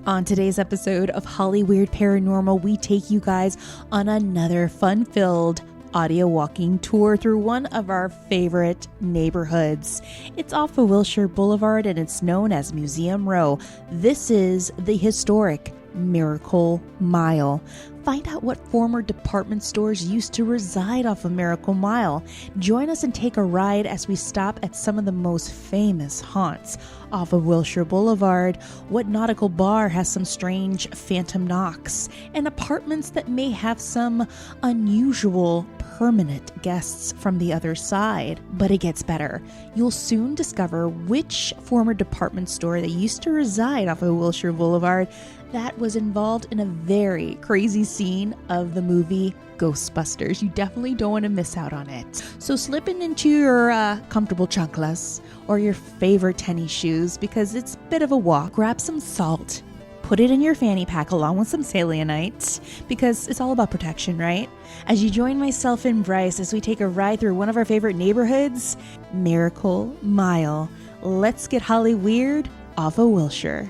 On today's episode of Holly Weird Paranormal, we take you guys on another fun-filled audio walking tour through one of our favorite neighborhoods. It's off of Wilshire Boulevard and it's known as Museum Row. This is the historic Miracle Mile. Find out what former department stores used to reside off of Miracle Mile. Join us and take a ride as we stop at some of the most famous haunts off of Wilshire Boulevard. What nautical bar has some strange phantom knocks? And apartments that may have some unusual permanent guests from the other side. But it gets better. You'll soon discover which former department store that used to reside off of Wilshire Boulevard that was involved in a very crazy scene of the movie Ghostbusters. You definitely don't want to miss out on it. So slip into your comfortable chanclas or your favorite tennis shoes because it's a bit of a walk. Grab some salt. Put it in your fanny pack along with some selenite because it's all about protection, right? As you join myself and Bryce as we take a ride through one of our favorite neighborhoods, Miracle Mile. Let's get Holly Weird off of Wilshire.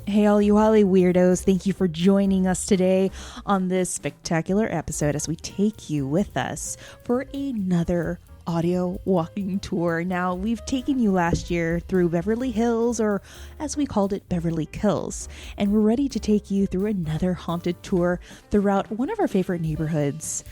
Hey, all you Holly weirdos, thank you for joining us today on this spectacular episode as we take you with us for another audio walking tour. Now, we've taken you last year through Beverly Hills, or as we called it, Beverly Kills, and we're ready to take you through another haunted tour throughout one of our favorite neighborhoods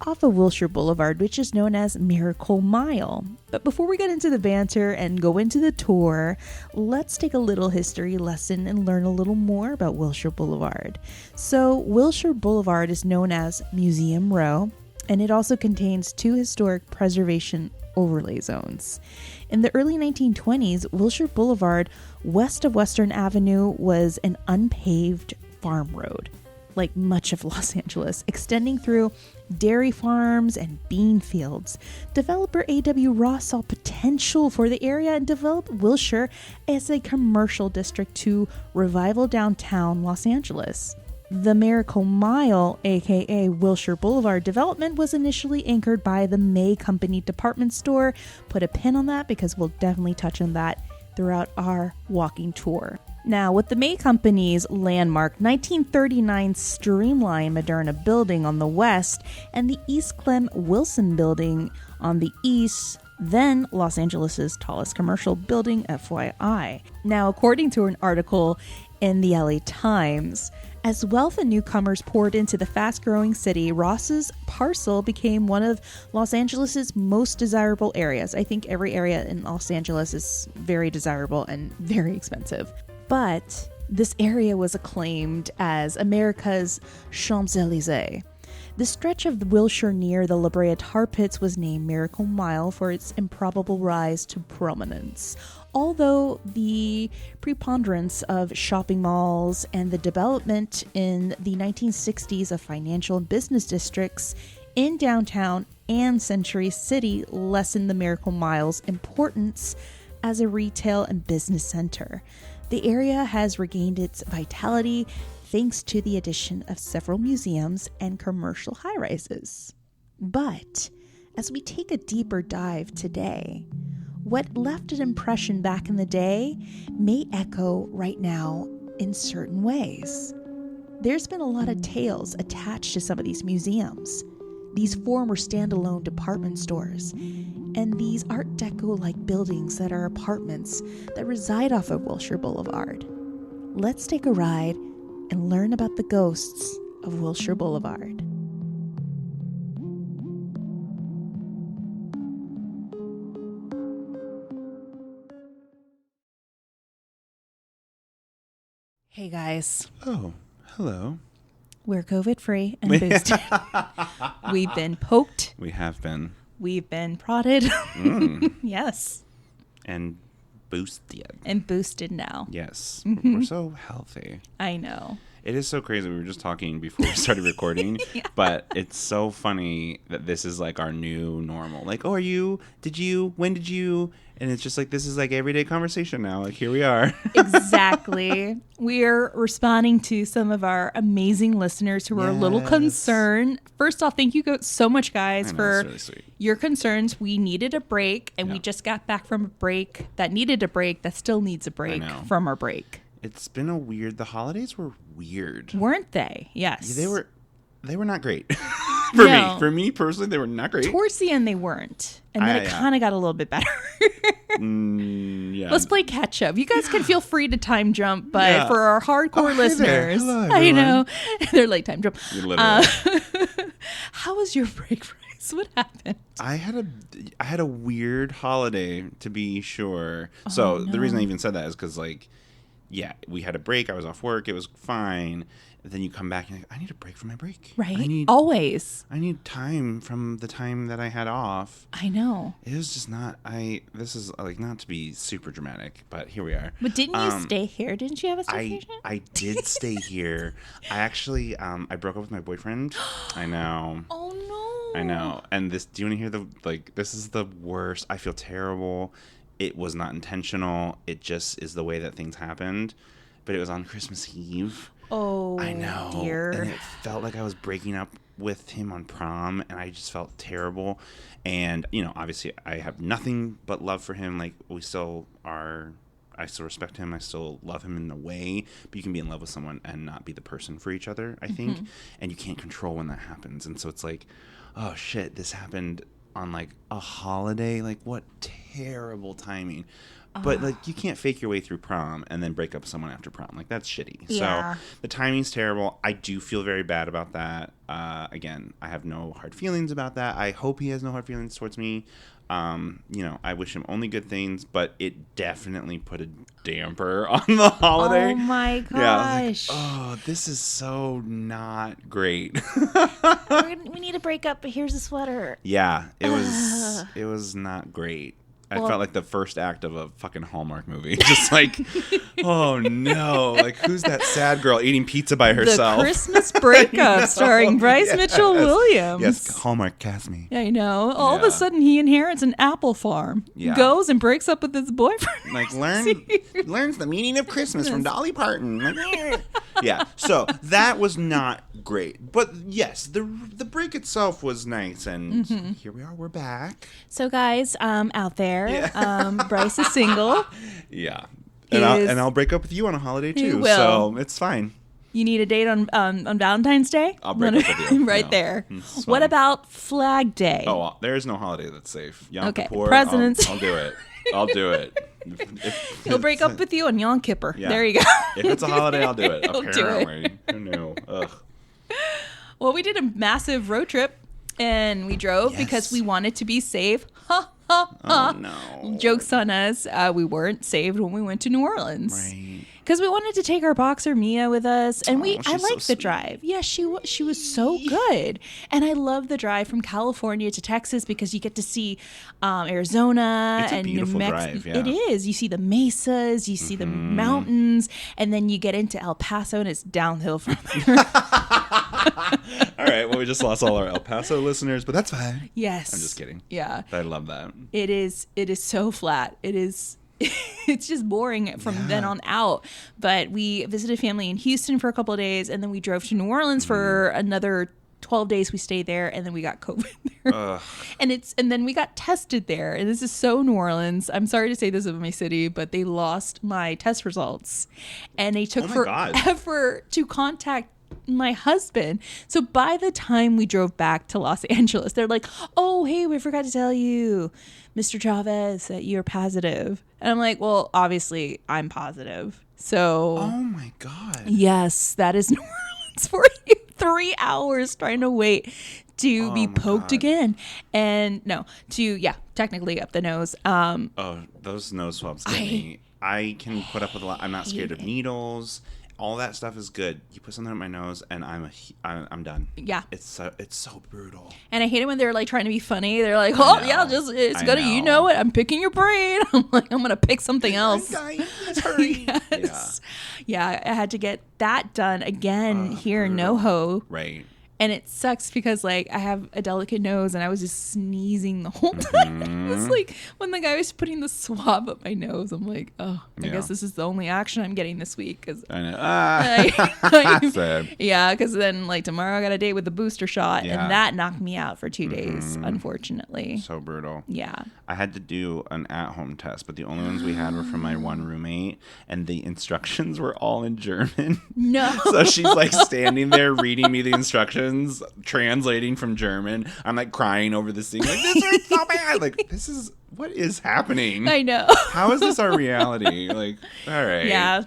off of Wilshire Boulevard, which is known as Miracle Mile. But before we get into the banter and go into the tour, let's take a little history lesson and learn a little more about Wilshire Boulevard. So Wilshire Boulevard is known as Museum Row, and it also contains two historic preservation overlay zones. In the early 1920s, Wilshire Boulevard, west of Western Avenue, was an unpaved farm road, like much of Los Angeles, extending through dairy farms and bean fields. Developer A.W. Ross saw potential for the area and developed Wilshire as a commercial district to revival downtown Los Angeles. The Miracle Mile, aka Wilshire Boulevard development, was initially anchored by the May Company department store. Put a pin on that because we'll definitely touch on that throughout our walking tour. Now, with the May Company's landmark 1939 Streamline Moderna building on the west and the East Clem Wilson building on the east, then Los Angeles' tallest commercial building, FYI. Now, according to an article in the LA Times, as wealth and newcomers poured into the fast-growing city, Ross's parcel became one of Los Angeles' most desirable areas. I think every area in Los Angeles is very desirable and very expensive. But this area was acclaimed as America's Champs-Élysées. The stretch of Wilshire near the La Brea tar pits was named Miracle Mile for its improbable rise to prominence. Although the preponderance of shopping malls and the development in the 1960s of financial and business districts in downtown and Century City lessened the Miracle Mile's importance as a retail and business center. The area has regained its vitality thanks to the addition of several museums and commercial high-rises. But as we take a deeper dive today, what left an impression back in the day may echo right now in certain ways. There's been a lot of tales attached to some of these museums, these former standalone department stores, and these Art Deco-like buildings that are apartments that reside off of Wilshire Boulevard. Let's take a ride and learn about the ghosts of Wilshire Boulevard. Hey guys. Oh, hello. We're COVID-free and boosted. We've been poked. We have been. We've been prodded. Yes. And boosted. And boosted now. Yes. We're so healthy. I know. It is so crazy. We were just talking before we started recording, but it's so funny that this is like our new normal. Like, oh, when did you? And it's just like, this is like everyday conversation now. Like, here we are. Exactly. We're responding to some of our amazing listeners who are a little concerned. First off, thank you so much, guys, for really sweet. Your concerns. We needed a break, and we just got back from a break that needed a break that still needs a break from our break. It's been the holidays were weird. Weren't they? Yes. Yeah, they were not great. For me personally, they were not great. Towards the end, they weren't. And then it kind of got a little bit better. Yeah. Let's play catch up. You guys can feel free to time jump, but for our hardcore listeners, hello, I know they're like time jump. How was your break, Bryce? What happened? I had a weird holiday, to be sure. So the reason I even said that is because we had a break. I was off work. It was fine. And then you come back and you're like, I need a break from my break. Right. Always. I need time from the time that I had off. I know. It was just not, this is like not to be super dramatic, but here we are. But didn't you stay here? Didn't you have a staycation? I did stay here. I actually, I broke up with my boyfriend. I know. Oh no. I know. And do you want to hear this is the worst. I feel terrible. It was not intentional. It just is the way that things happened. But it was on Christmas Eve. Oh, I know. dear. And it felt like I was breaking up with him on prom, and I just felt terrible. And, obviously I have nothing but love for him. Like, I still respect him. I still love him in a way. But you can be in love with someone and not be the person for each other, I think. And you can't control when that happens. And so it's like, oh, shit, this happened on, a holiday. Like, what terrible timing. But, you can't fake your way through prom and then break up with someone after prom. Like, that's shitty. Yeah. So, the timing's terrible. I do feel very bad about that. Again, I have no hard feelings about that. I hope he has no hard feelings towards me. I wish him only good things, but it definitely put a damper on the holiday. Oh, my gosh. Yeah, I was like, oh, this is so not great. We need to break up, but here's a sweater. Yeah, it was not great. I felt like the first act of a fucking Hallmark movie. Just like, oh no. Like, who's that sad girl eating pizza by herself? The Christmas Breakup starring Bryce Mitchell Williams. Yes, Hallmark cast me. I know. All of a sudden, he inherits an apple farm. Yeah. Goes and breaks up with his boyfriend. Like, learns the meaning of Christmas from Dolly Parton. Like, yeah. So that was not great. But yes, the break itself was nice. And here we are. We're back. So guys, out there. Bryce is single. Yeah. And I'll break up with you on a holiday too. So it's fine. You need a date on Valentine's Day? I'll break up with you. Right there. What about Flag Day? Oh, there is no holiday that's safe. Yom Kippur, Presidents. I'll do it. I'll do it. He'll break up with you on Yom Kippur. Yeah. There you go. If it's a holiday, I'll do it. He'll Apparently. Do it. Who knew? Ugh. Well, we did a massive road trip, and we drove because we wanted to be safe. Oh, no. Joke's on us. We weren't saved when we went to New Orleans. Right. Because we wanted to take our boxer Mia with us, and I liked so the drive. Yeah, she was so good, and I love the drive from California to Texas because you get to see Arizona and New Mexico. Drive, yeah. It is. You see the mesas, you see the mountains, and then you get into El Paso, and it's downhill from there. All right. Well, we just lost all our El Paso listeners, but that's fine. Yes. I'm just kidding. Yeah. I love that. It is so flat. It is. It's just boring from then on out. But we visited family in Houston for a couple of days, and then we drove to New Orleans for another 12 days. We stayed there, and then we got COVID there. And then we got tested there. And this is so New Orleans. I'm sorry to say this of my city, but they lost my test results, and they took forever to contact my husband. So by the time we drove back to Los Angeles, they're like, oh, hey, we forgot to tell you, Mr. Chavez, that you're positive. And I'm like, well, obviously I'm positive. So, oh my God. Yes, that is New Orleans for you. 3 hours trying to wait to be poked again. And technically up the nose. Those nose swabs get me. I can put up with a lot. I'm not scared of needles. all that stuff is good. You put something up my nose, and I'm done. Yeah. It's so brutal. And I hate it when they're like trying to be funny. They're like, "Oh yeah, it's gonna, you know what? I'm picking your brain." I'm like, I'm gonna pick something else. Let's hurry. Yes. Yeah, I had to get that done again here in NoHo. Right. And it sucks because, like, I have a delicate nose and I was just sneezing the whole time. It was like when the guy was putting the swab up my nose, I'm like, oh, I guess this is the only action I'm getting this week. Cause I know. Sad. Yeah, because then, like, tomorrow I got a date with the booster shot, and that knocked me out for 2 days, unfortunately. So brutal. Yeah. I had to do an at-home test, but the only ones we had were from my one roommate, and the instructions were all in German. No. So she's, like, standing there reading me the instructions, translating from German. I'm like crying over this thing, like, this is so bad. Like, what is happening? I know. How is this our reality? Like, all right. Yeah.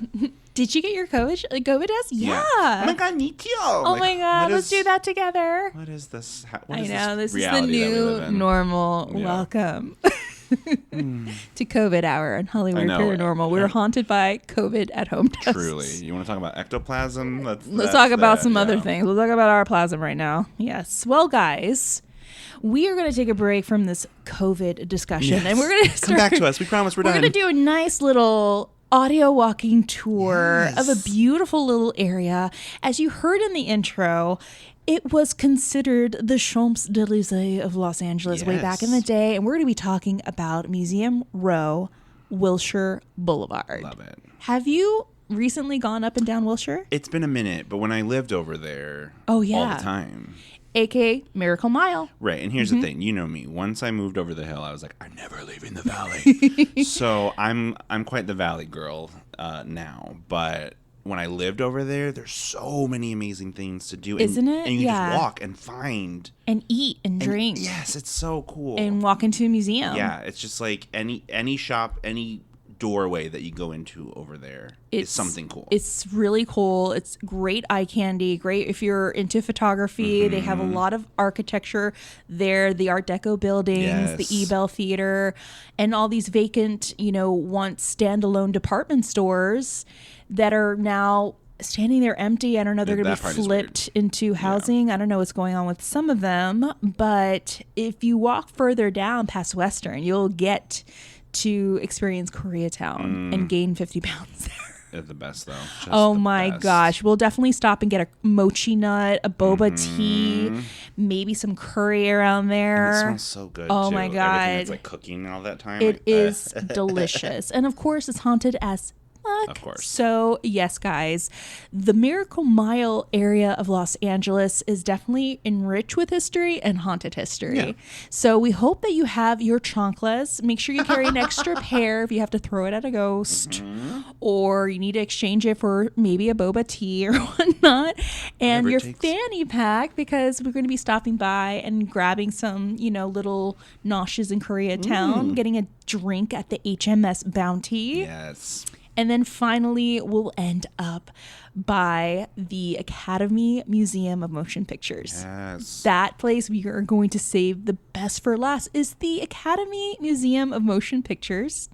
Did you get your COVID test? Yeah. Oh my god, me too. Oh my god, let's do that together. What is this? I know, this is the new normal. Yeah. Welcome. To COVID Hour on Hollywood Paranormal. We're haunted by COVID at home tests. Truly. You want to talk about ectoplasm? Let's talk about some other things. We'll talk about our plasm right now. Yes. Well, guys, we are going to take a break from this COVID discussion. And we're going to come back to us. We promise we're done. We're going to do a nice little audio walking tour of a beautiful little area. As you heard in the intro, it was considered the Champs-Élysées of Los Angeles way back in the day. And we're going to be talking about Museum Row, Wilshire Boulevard. Love it. Have you recently gone up and down Wilshire? It's been a minute, but when I lived over there all the time. A.K.A. Miracle Mile. Right. And here's the thing. You know me. Once I moved over the hill, I was like, I'm never leaving the valley. So I'm quite the valley girl now. But when I lived over there, there's so many amazing things to do. Isn't it? And you can just walk and find. And eat and drink. Yes, it's so cool. And walk into a museum. Yeah, it's just like any shop, any doorway that you go into over there is something cool. It's really cool. It's great eye candy. Great if you're into photography. They have a lot of architecture there. The Art Deco buildings, the Ebell Theater, and all these vacant, once standalone department stores that are now standing there empty. I don't know. They're going to be flipped into housing. Yeah. I don't know what's going on with some of them. But if you walk further down past Western, you'll get to experience Koreatown and gain 50 pounds there. They're the best, though. Oh my gosh. We'll definitely stop and get a mochi nut, a boba tea, maybe some curry around there. And it smells so good, oh too. my God. Everything that's like cooking all that time. It is delicious. And of course, it's haunted as fuck. Of course. So, yes, guys, the Miracle Mile area of Los Angeles is definitely enriched with history and haunted history. Yeah. So we hope that you have your chanclas. Make sure you carry an extra pair if you have to throw it at a ghost, or you need to exchange it for maybe a boba tea or whatnot, and your fanny pack, because we're going to be stopping by and grabbing some, little noshes in Koreatown, getting a drink at the HMS Bounty. Yes. And then finally, we'll end up by the Academy Museum of Motion Pictures. Yes. That place we are going to save the best for last is the Academy Museum of Motion Pictures,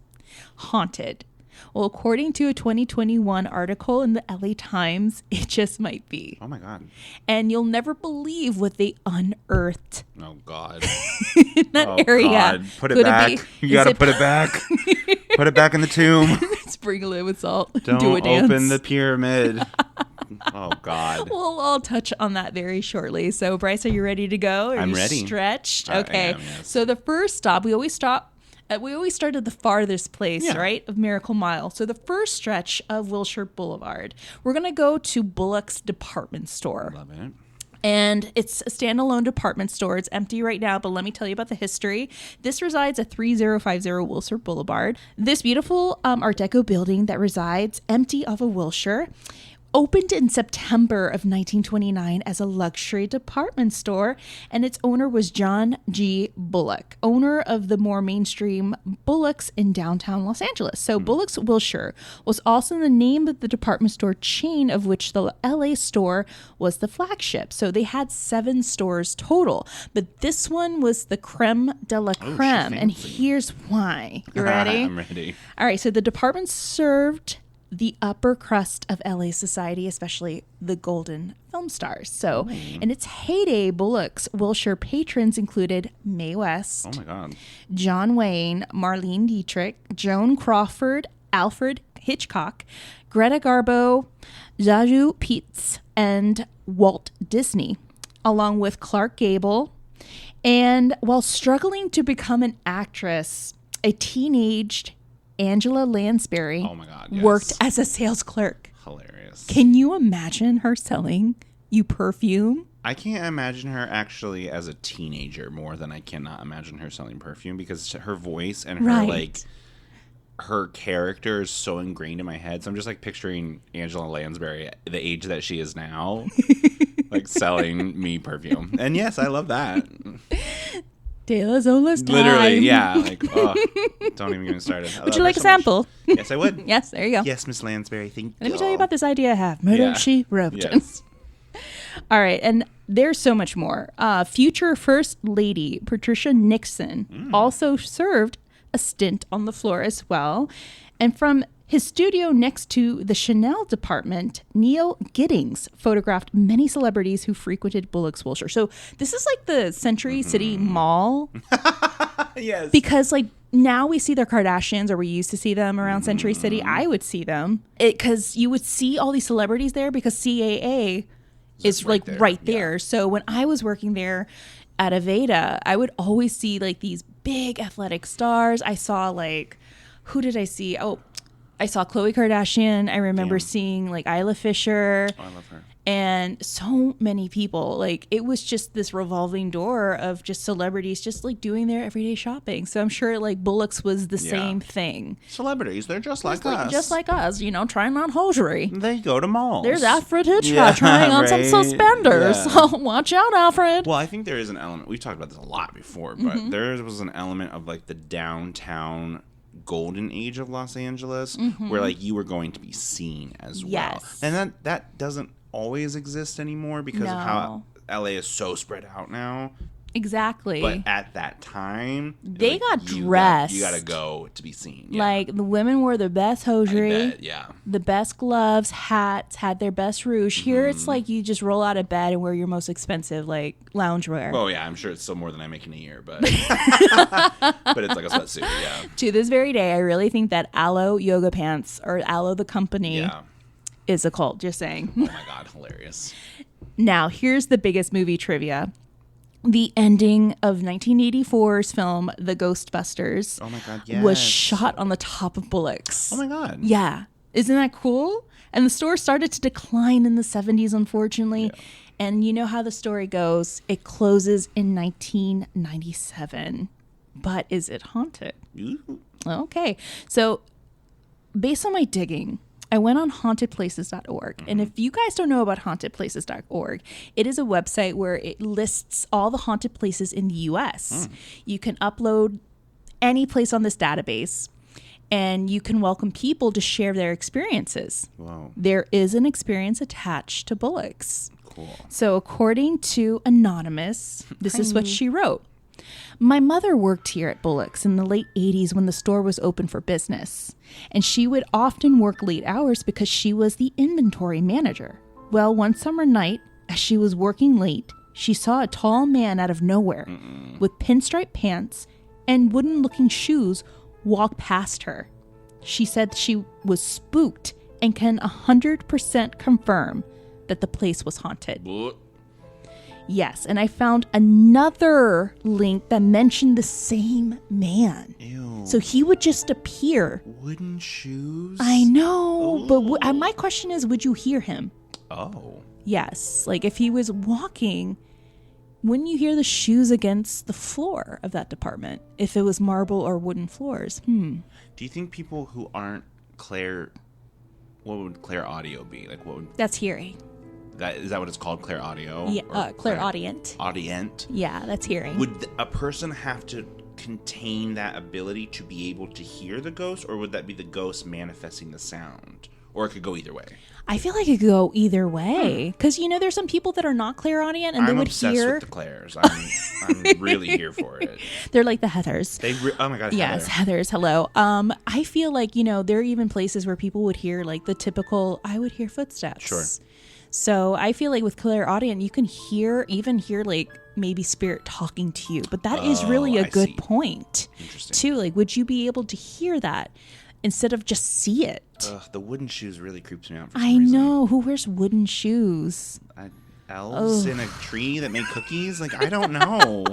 haunted. Well, according to a 2021 article in the LA Times, it just might be. Oh, my God. And you'll never believe what they unearthed. Oh, God. In that area. God. Put it back. You got to put it back. Put it back in the tomb. Sprinkle it with salt. Don't do a dance. Open the pyramid. Oh, God. We'll all touch on that very shortly. So, Bryce, are you ready to go? I'm ready. Stretched? Okay. I am, yes. So the first stop, we always start at the farthest place, right, of Miracle Mile. So the first stretch of Wilshire Boulevard, we're going to go to Bullock's department store. Love it. And it's a standalone department store. It's empty right now, but let me tell you about the history. This resides at 3050 Wilshire Boulevard. This beautiful Art Deco building that resides empty off of Wilshire opened in September of 1929 as a luxury department store, and its owner was John G. Bullock, owner of the more mainstream Bullock's in downtown Los Angeles. So Bullock's Wilshire was also the name of the department store chain, of which the LA store was the flagship. So they had 7 stores total, but this one was the creme de la creme, and here's why. You ready? I'm ready. All right, so the department served the upper crust of LA society, especially the golden film stars. So in its heyday, Bullock's Wilshire patrons included Mae West, Oh my God. John Wayne, Marlene Dietrich, Joan Crawford, Alfred Hitchcock, Greta Garbo, Zazu Pitts, and Walt Disney, along with Clark Gable. And while struggling to become an actress, a teenaged Angela Lansbury Oh my God, yes. worked as a sales clerk. Hilarious. Can you imagine her selling you perfume? I can't imagine her actually as a teenager more than I cannot imagine her selling perfume, because her voice and her Right. her character is so ingrained in my head. So I'm just like picturing Angela Lansbury at the age that she is now, like selling me perfume. And yes, I love that. De La Zola's time. Literally, yeah. Like, oh, don't even get me started. Would you like a sample? Yes, I would. Yes, there you go. Yes, Miss Lansbury. Thank you. Let me tell you about this idea I have. Murder, She Wrote. Yes. All right, and there's so much more. Future First Lady Patricia Nixon also served a stint on the floor as well. And from his studio next to the Chanel department, Neil Giddings photographed many celebrities who frequented Bullock's Wilshire. So this is like the Century City Mall, Yes. because like now we see the Kardashians, or we used to see them around Century City. I would see them because you would see all these celebrities there, because CAA is right like there. right there. So when I was working there at Aveda, I would always see like these big athletic stars. I saw like, who did I see? Oh, I saw Khloe Kardashian. I remember seeing like Isla Fisher. Oh, I love her. And so many people. Like, it was just this revolving door of just celebrities just like doing their everyday shopping. So I'm sure like Bullock's was the same thing. Celebrities, they're just like us. Just like us, you know, trying on hosiery. They go to malls. There's Alfred Hitchcock trying on some right? suspenders. Yeah. So watch out, Alfred. Well, I think there is an element. We've talked about this a lot before, but there was an element of like the downtown golden age of Los Angeles, where like you were going to be seen as Yes. well, and that doesn't always exist anymore because of how LA is so spread out now. Exactly. But at that time, They like, got you dressed. You got to go to be seen. Yeah. Like, the women wore their best I hosiery, bet, yeah. the best gloves, hats, had their best rouge. Here it's like you just roll out of bed and wear your most expensive like loungewear. Oh yeah, I'm sure it's still more than I make in a year, but but it's like a sweatsuit. Yeah. To this very day, I really think that Aloe yoga pants, or Aloe the company, Yeah. is a cult. Just saying. Oh my God, hilarious. Now, here's the biggest movie trivia. The ending of 1984's film, The Ghostbusters, Oh my God, yes. was shot on the top of Bullock's. Oh my God. Yeah. Isn't that cool? And the store started to decline in the 70s, unfortunately. Yeah. And you know how the story goes. It closes in 1997. But is it haunted? Ooh. Okay. So based on my digging, I went on hauntedplaces.org. And if you guys don't know about hauntedplaces.org, it is a website where it lists all the haunted places in the US. You can upload any place on this database, and you can welcome people to share their experiences. Wow. There is an experience attached to Bullock's. Cool. So according to Anonymous, this is what she wrote. My mother worked here at Bullock's in the late 80s when the store was open for business, and she would often work late hours because she was the inventory manager. Well, one summer night, as she was working late, she saw a tall man out of nowhere with pinstripe pants and wooden-looking shoes walk past her. She said she was spooked and can 100% confirm that the place was haunted. What? Yes, and I found another link that mentioned the same man. Ew. So he would just appear. Wooden shoes? I know, but my question is, would you hear him? Oh. Yes, like if he was walking, wouldn't you hear the shoes against the floor of that department if it was marble or wooden floors? Do you think people who aren't Claire, what would Claire audio be? Like what would That's hearing. is that what it's called? Claire audio? Yeah, Or clairaudient. Audient? Yeah, that's hearing. Would a person have to contain that ability to be able to hear the ghost, or would that be the ghost manifesting the sound? Or it could go either way. I feel like it could go either way. Because, there's some people that are not clairaudient and they would obsessed hear. with the Claires. I'm really here for it. They're like the Heathers. Oh my God, Yes, Heathers, hello. I feel like, there are even places where people would hear like the typical, I would hear footsteps. Sure. So I feel like with clairaudient, you can hear like maybe spirit talking to you. But that is really a good point. Interesting. Too. Like, would you be able to hear that instead of just see it? The wooden shoes really creeps me out for some reason. I know. Who wears wooden shoes? Elves in a tree that make cookies? Like, I don't know.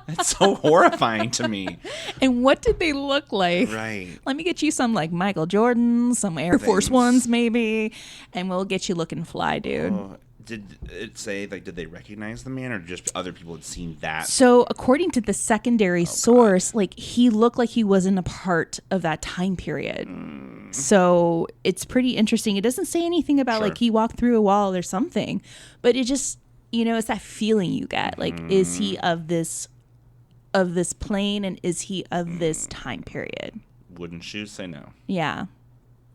That's so horrifying to me. And what did they look like? Right. Let me get you some like Michael Jordan, some Air Force Ones maybe, and we'll get you looking fly, dude. Did it say, like, did they recognize the man or just other people had seen that? So according to the secondary source, like he looked like he wasn't a part of that time period. So it's pretty interesting. It doesn't say anything about like he walked through a wall or something, but it just, it's that feeling you get. Like, is he of this plane and is he of this time period? Wooden shoes say no. Yeah.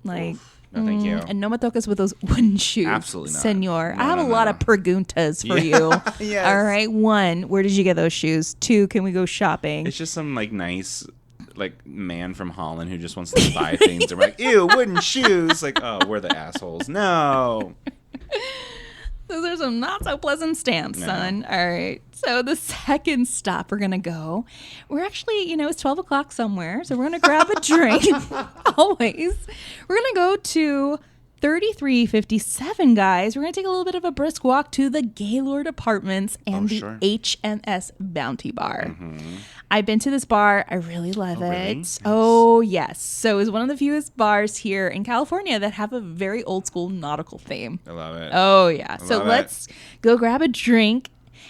Like, no, thank you. And no me tocas with those wooden shoes. Absolutely not. Senor. No, I have a lot of preguntas for you. Yes. All right. 1, where did you get those shoes? 2, can we go shopping? It's just some like nice like man from Holland who just wants to buy things and we're like, ew, wooden shoes. Like, oh, we're the assholes. No. Those are some not so pleasant stamps, son. All right. So the second stop we're going to go, we're actually, it's 12 o'clock somewhere. So we're going to grab a drink. Always. We're going to go to 3357, guys. We're going to take a little bit of a brisk walk to the Gaylord Apartments and the HMS Bounty Bar. I've been to this bar. I really love it. Really? Nice. Oh, yes. So it's one of the fewest bars here in California that have a very old school nautical theme. I love it. Oh, yeah. So let's go grab a drink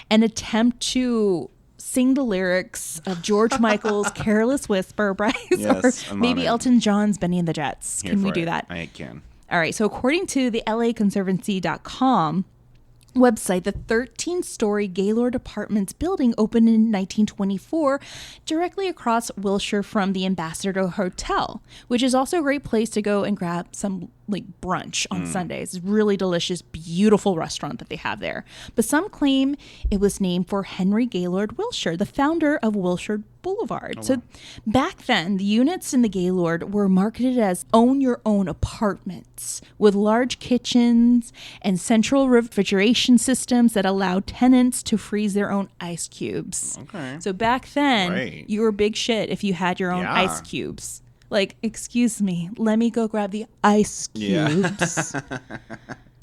and attempt to sing the lyrics of George Michael's Careless Whisper, Bryce, Yes, or maybe Elton John's Benny and the Jets. Can we do that? I can. All right. So according to the LAconservancy.com website, the 13-story Gaylord Apartments building opened in 1924 directly across Wilshire from the Ambassador Hotel, which is also a great place to go and grab some like brunch on Sundays. It's really delicious, beautiful restaurant that they have there. But some claim it was named for Henry Gaylord Wilshire, the founder of Wilshire Boulevard. So back then, the units in the Gaylord were marketed as own your own apartments with large kitchens and central refrigeration systems that allowed tenants to freeze their own ice cubes. Okay. So back then, you were big shit if you had your own ice cubes. Like, excuse me, let me go grab the ice cubes.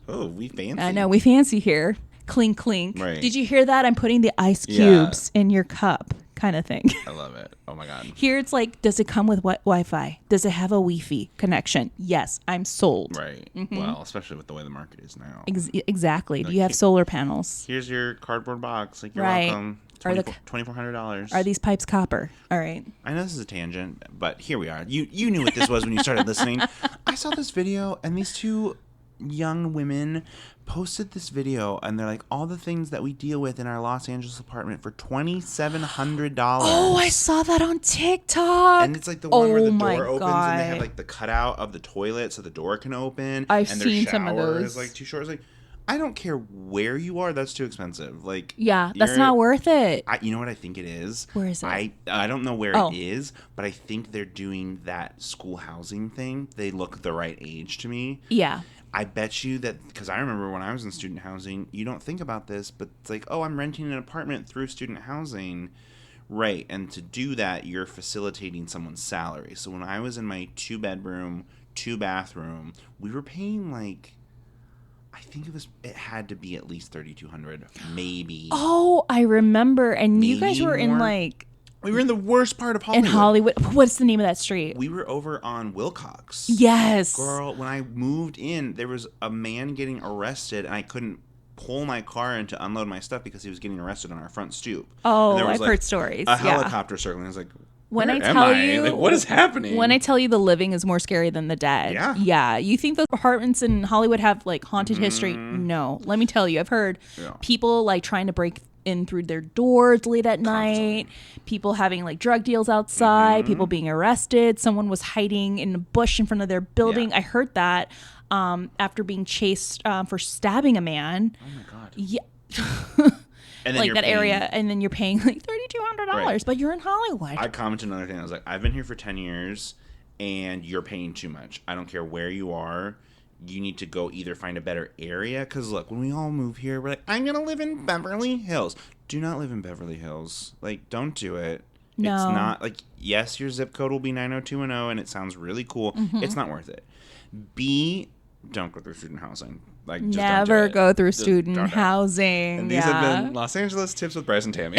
Oh, we fancy. I know, we fancy here. Clink, clink. Right. Did you hear that? I'm putting the ice cubes in your cup kind of thing. I love it. Oh, my God. Here it's like, does it come with Wi-Fi? Does it have a Wi-Fi connection? Yes, I'm sold. Right. Well, especially with the way the market is now. Exactly. Do you have solar panels? Here's your cardboard box. Like, you're welcome. $2,400. Are these pipes copper? All right. I know this is a tangent, but here we are. You knew what this was when you started listening. I saw this video, and these two young women posted this video, and they're like, all the things that we deal with in our Los Angeles apartment for $2,700. Oh, I saw that on TikTok. And it's like the one where the door opens and they have like the cutout of the toilet so the door can open. I've seen some of those. Is like too short. It's like, I don't care where you are. That's too expensive. Like, yeah, that's not worth it. You know what I think it is? Where is it? I don't know where it is, but I think they're doing that school housing thing. They look the right age to me. Yeah. I bet you that, because I remember when I was in student housing, you don't think about this, but it's like, oh, I'm renting an apartment through student housing. Right. And to do that, you're facilitating someone's salary. So when I was in my 2-bedroom, 2-bathroom, we were paying like, I think it had to be at least $3,200, maybe. Oh, I remember. And maybe you guys were in like... We were in the worst part of Hollywood. In Hollywood. What's the name of that street? We were over on Wilcox. Yes. Girl, when I moved in, there was a man getting arrested, and I couldn't pull my car in to unload my stuff because he was getting arrested on our front stoop. Oh, I've heard stories. A helicopter circling. I was like, when I tell you, like, what is happening? When I tell you the living is more scary than the dead. Yeah. Yeah. You think those apartments in Hollywood have like haunted history? No. Let me tell you, I've heard people like trying to break in through their doors late at night, people having like drug deals outside, people being arrested, someone was hiding in a bush in front of their building. I heard that. after being chased for stabbing a man. Oh my God. Yeah. And then like that area, and then you're paying like $3,200, Right. but you're in Hollywood. I commented another thing. I was like, I've been here for 10 years, and you're paying too much. I don't care where you are. You need to go either find a better area. Because, look, when we all move here, we're like, I'm going to live in Beverly Hills. Do not live in Beverly Hills. Like, don't do it. No. It's not, like, yes, your zip code will be 90210, and it sounds really cool. Mm-hmm. It's not worth it. B, don't go through student housing. Like, just Never don't do it. go through Just student don't do it. housing. And these have been Los Angeles Tips with Bryce and Tammy.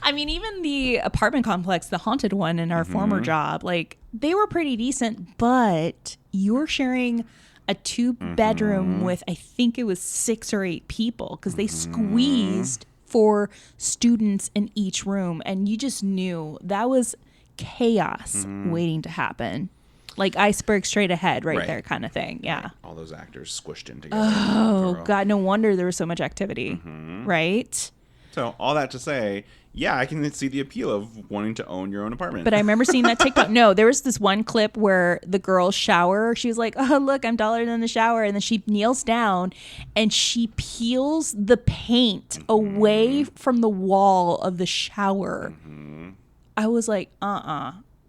I mean, even the apartment complex, the haunted one in our former job, like they were pretty decent, but you're sharing a 2-bedroom with, I think it was 6 or 8 people because they squeezed 4 students in each room. And you just knew that was chaos waiting to happen. Like iceberg straight ahead right there kind of thing. Yeah. All those actors squished in together. Oh, God. No wonder there was so much activity. Right? So all that to say, yeah, I can see the appeal of wanting to own your own apartment. But I remember seeing that TikTok. No, there was this one clip where the girl shower. She was like, oh, look, I'm taller than the shower. And then she kneels down and she peels the paint away from the wall of the shower. I was like,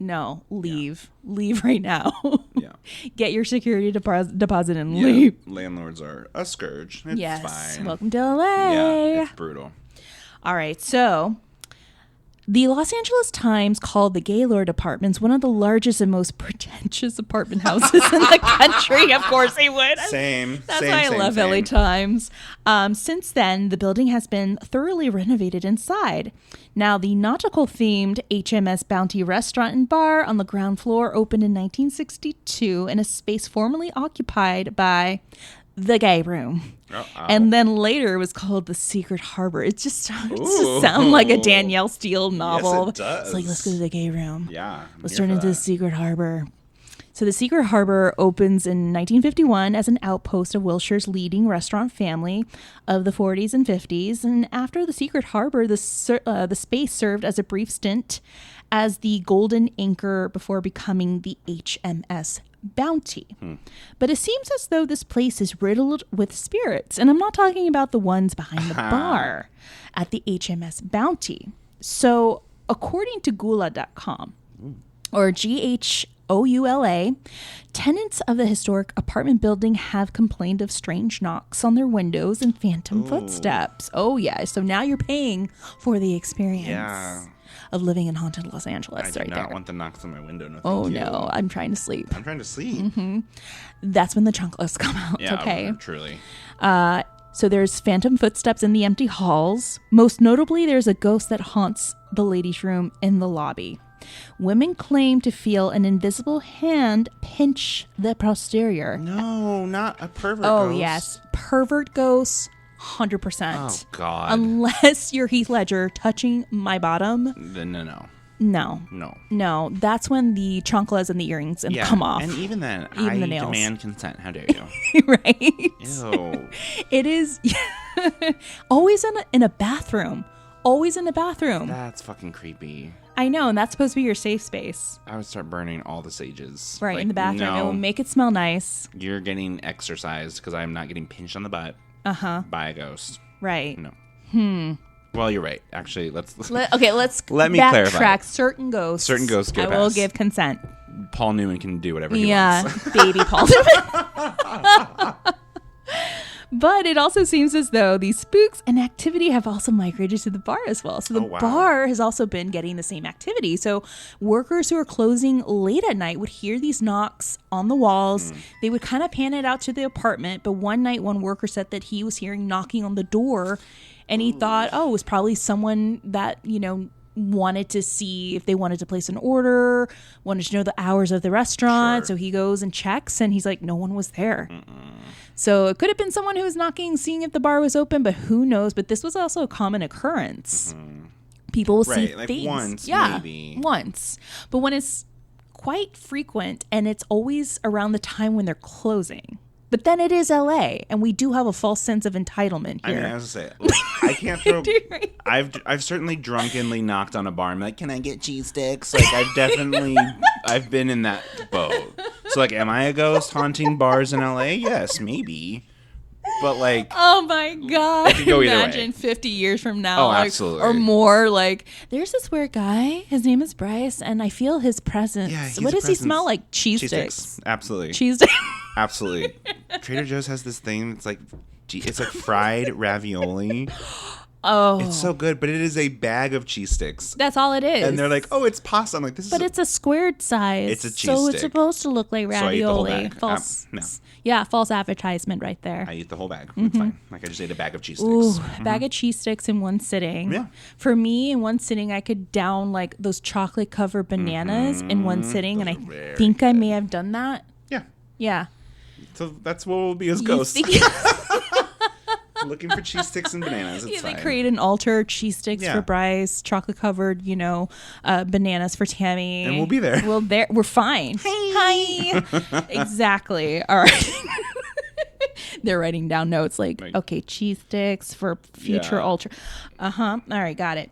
no, leave. Leave right now. Yeah. Get your security deposit and leave. Landlords are a scourge. It's Yes. fine. Welcome to LA. Yeah, it's brutal. All right. So the Los Angeles Times called the Gaylord Apartments one of the largest and most pretentious apartment houses in the country. Of course they would. Same. That's same, why I same, love same. LA Times. Since then, the building has been thoroughly renovated inside. Now, the nautical-themed HMS Bounty Restaurant and Bar on the ground floor opened in 1962 in a space formerly occupied by the Gay Room. Uh-oh. And then later it was called the Secret Harbor. It just starts to sound like a Danielle Steele novel. Yes, it does. It's like, let's go to the Gay Room. Yeah. Let's turn into the Secret Harbor. So the Secret Harbor opens in 1951 as an outpost of Wilshire's leading restaurant family of the 40s and 50s. And after the Secret Harbor, the space served as a brief stint as the golden anchor before becoming the HMS Bounty. But it seems as though this place is riddled with spirits. And I'm not talking about the ones behind the bar at the HMS Bounty. So according to Gula.com, or GHOULA, tenants of the historic apartment building have complained of strange knocks on their windows and phantom footsteps. Oh, yeah. So now you're paying for the experience of living in haunted Los Angeles. I do not want the knocks on my window. No, Oh, thank you. no. I'm trying to sleep. I'm trying to sleep. That's when the chunkless come out. Yeah, Okay. truly. So there's phantom footsteps in the empty halls. Most notably, there's a ghost that haunts the ladies' room in the lobby. Women claim to feel an invisible hand pinch the posterior. No, not a pervert Oh, ghost. yes. Pervert ghosts, 100%. Oh, God. Unless you're Heath Ledger touching my bottom. Then no. No. That's when the chanclas and the earrings come off. And even then, Even I the nails. demand consent. How dare you? Right? Ew. It is always in a bathroom. Always in a bathroom. That's fucking creepy. I know, and that's supposed to be your safe space. I would start burning all the sages. Right, Like, in the bathroom. No, It will make it smell nice. you're getting exercised because I'm not getting pinched on the butt by a ghost. Right. No. Well, you're right. Actually, let's Let's Let me backtrack. clarify. Certain ghosts. Certain ghosts get I will pass. give consent. Paul Newman can do whatever he Yeah, wants. baby Paul. But it also seems as though these spooks and activity have also migrated to the bar as well. So the bar has also been getting the same activity. So workers who are closing late at night would hear these knocks on the walls. They would kind of pan it out to the apartment. But one night, one worker said that he was hearing knocking on the door. And he thought, it was probably someone that, wanted to see if they wanted to place an order, wanted to know the hours of the restaurant. Sure. So he goes and checks, and he's like, no one was there. So it could have been someone who was knocking, seeing if the bar was open, but who knows? But this was also a common occurrence. People will see like things. once, yeah, maybe. Once. But when it's quite frequent, and it's always around the time when they're closing. But then it is LA, and we do have a false sense of entitlement I here. mean, I was gonna say, look, I can't throw. I've certainly drunkenly knocked on a bar and been like, can I get cheese sticks? Like I've been in that boat. So, like, am I a ghost haunting bars in LA? Yes, maybe. But, like... Oh, my God. It could go either way. Imagine 50 years from now. Oh, absolutely. Or more. Like, there's this weird guy. His name is Bryce, and I feel his presence. Yeah, What does he smell like? Cheese sticks. Absolutely. Cheese sticks. Absolutely. Trader Joe's has this thing. It's like fried ravioli. Oh. It's so good, but it is a bag of cheese sticks. That's all it is. And they're like, oh, it's pasta. I'm like, this is... But it's a squared size. It's a cheese so stick. it's supposed to look like ravioli. So I eat the whole bag. False. No. Yeah, false advertisement right there. I eat the whole bag. It's fine. Like, I just ate a bag of cheese sticks. Ooh, a bag of cheese sticks in one sitting. Yeah. For me, in one sitting, I could down like those chocolate covered bananas in one sitting. Those And are I very think I good. may have done that. Yeah. Yeah. So that's what we'll be as You ghosts. think- Looking for cheese sticks and bananas. It's Yeah, they fine. create an altar, cheese sticks Yeah. for Bryce, chocolate covered, bananas for Tammy. And we'll be there. We're fine. Hi. Exactly. All right. They're writing down notes like, okay, cheese sticks for future Yeah. altar. All right, got it.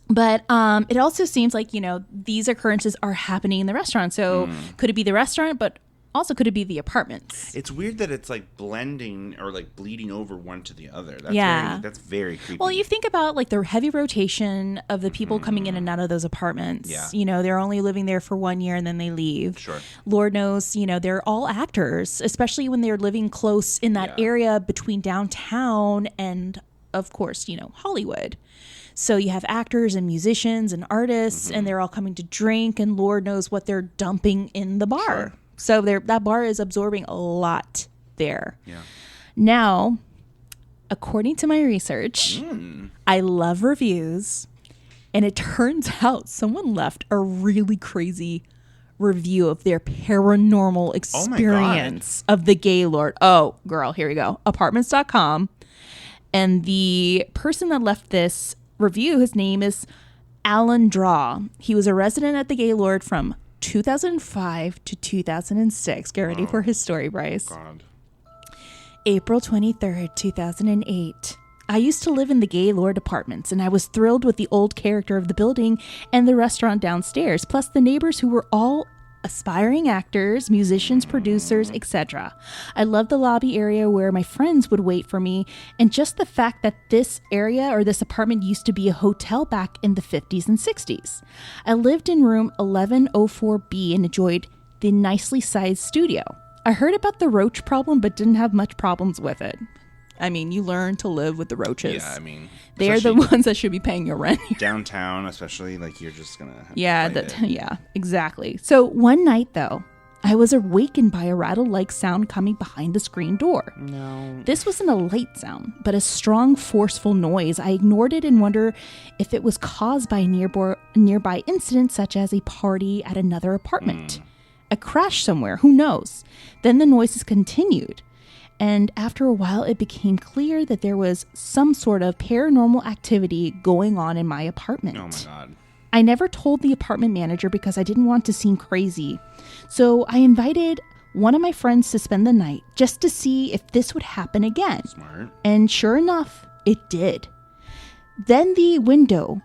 But it also seems like, these occurrences are happening in the restaurant. So could it be the restaurant, but also could it be the apartments? It's weird that it's like blending or like bleeding over one to the other. That's Yeah. that's very creepy. Well, you think about like the heavy rotation of the people coming in and out of those apartments. Yeah. They're only living there for 1 year and then they leave. Sure. Lord knows, they're all actors, especially when they're living close in that Yeah. area between downtown and, of course, Hollywood. So you have actors and musicians and artists, and they're all coming to drink, and Lord knows what they're dumping in the bar. Sure. So that bar is absorbing a lot there. Yeah. Now, according to my research, I love reviews, and it turns out someone left a really crazy review of their paranormal experience of the Gaylord. Oh, girl, here we go. Apartments.com. And the person that left this review, his name is Alan Draw. He was a resident at the Gaylord from 2005 to 2006. Get ready for his story, Bryce. God. April 23rd, 2008. I used to live in the Gaylord Apartments, and I was thrilled with the old character of the building and the restaurant downstairs, plus the neighbors who were all aspiring actors, musicians, producers, etc. I loved the lobby area where my friends would wait for me, and just the fact that this area or this apartment used to be a hotel back in the 50s and 60s. I lived in room 1104B and enjoyed the nicely sized studio. I heard about the roach problem but didn't have much problems with it. I mean, you learn to live with the roaches. Yeah, I mean, they're the ones that should be paying your rent. downtown, especially, like you're just gonna. Have Yeah, to fight it. yeah, exactly. So one night, though, I was awakened by a rattle-like sound coming behind the screen door. No. This wasn't a light sound, but a strong, forceful noise. I ignored it and wondered if it was caused by a nearby incident, such as a party at another apartment. A crash somewhere, who knows? Then the noises continued. And after a while, it became clear that there was some sort of paranormal activity going on in my apartment. Oh my God. I never told the apartment manager because I didn't want to seem crazy. So I invited one of my friends to spend the night just to see if this would happen again. Smart. And sure enough, it did. Then the window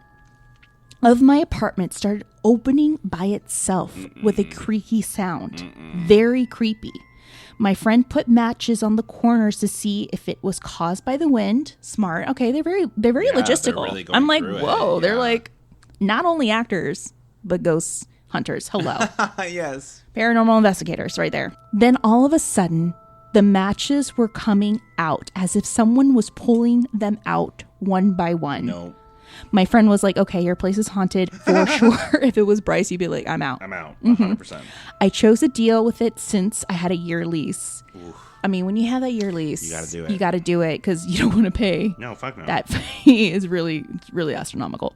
of my apartment started opening by itself with a creaky sound. Very creepy. My friend put matches on the corners to see if it was caused by the wind. Smart. Okay, they're very logistical. They're really going I'm like, through it. whoa, they're Yeah. like not only actors, but ghost hunters. Hello. Yes. Paranormal investigators right there. Then all of a sudden, the matches were coming out as if someone was pulling them out one by one. No. My friend was like, okay, your place is haunted for sure. If it was Bryce, you'd be like, I'm out. I'm out. 100%. I chose to deal with it since I had a year lease. Oof. I mean, when you have that year lease, You gotta do it. You got to do it because you don't want to pay. No, fuck no. That fee is really astronomical.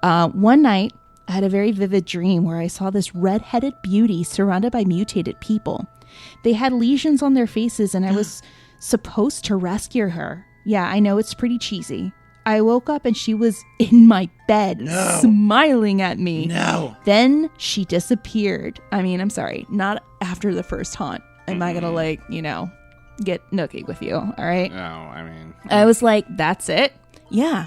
One night, I had a very vivid dream where I saw this red-headed beauty surrounded by mutated people. They had lesions on their faces, and I was supposed to rescue her. Yeah, I know it's pretty cheesy. I woke up and she was in my bed, smiling at me. No. Then she disappeared. I mean, I'm sorry, not after the first haunt. Am I gonna get nookie with you? All right. No, I mean. I was like, that's it? Yeah.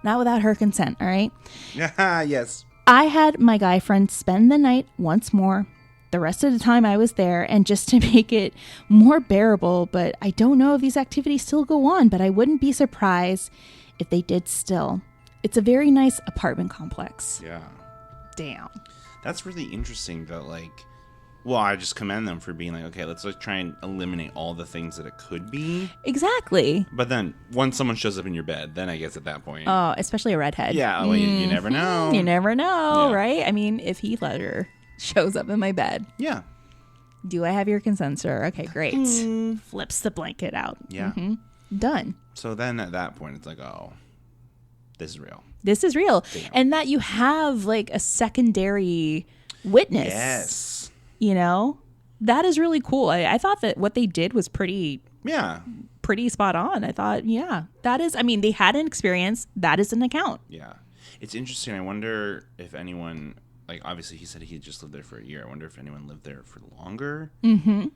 Not without her consent, all right? Yes. I had my guy friend spend the night once more. the rest of the time I was there, and just to make it more bearable, but I don't know if these activities still go on, but I wouldn't be surprised if they did still. It's a very nice apartment complex. Yeah. Damn. That's really interesting, though. Like, well, I just commend them for being like, okay, let's like try and eliminate all the things that it could be. Exactly. But then once someone shows up in your bed, then I guess at that point. Oh, especially a redhead. Yeah, well, you never know. You never know, Yeah. right? I mean, if Heath Ledger shows up in my bed. Yeah. Do I have your consent, sir? Okay, great. Flips the blanket out. Yeah. Done. So then at that point, it's like, oh, this is real. This is real. Damn. And that you have like a secondary witness. Yes. You know? That is really cool. I thought that what they did was pretty spot on. I thought, yeah, that is, I mean, they had an experience. That is an account. Yeah. It's interesting. I wonder if anyone, like, obviously he said he just lived there for a year. I wonder if anyone lived there for longer. Mm-hmm.